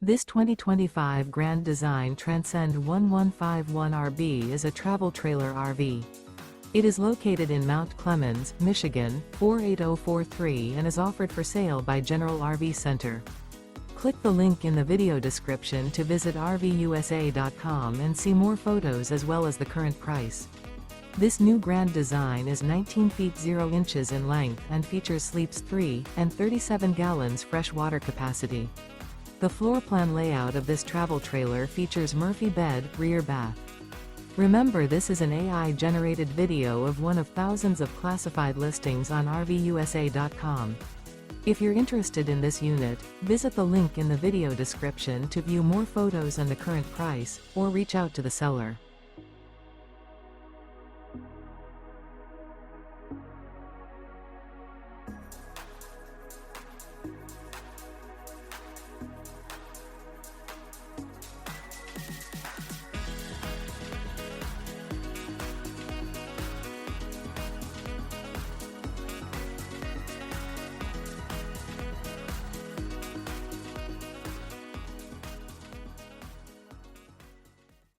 This 2025 Grand Design Transcend 1151RB is a travel trailer RV. It is located in Mount Clemens, Michigan, 48043 and is offered for sale by General RV Center. Click the link in the video description to visit RVUSA.com and see more photos as well as the current price. This new Grand Design is 19 feet 0 inches in length and features sleeps 3 and 37 gallons fresh water capacity. The floor plan layout of this travel trailer features Murphy bed, rear bath. Remember, this is an AI-generated video of one of thousands of classified listings on RVUSA.com. If you're interested in this unit, visit the link in the video description to view more photos and the current price, or reach out to the seller.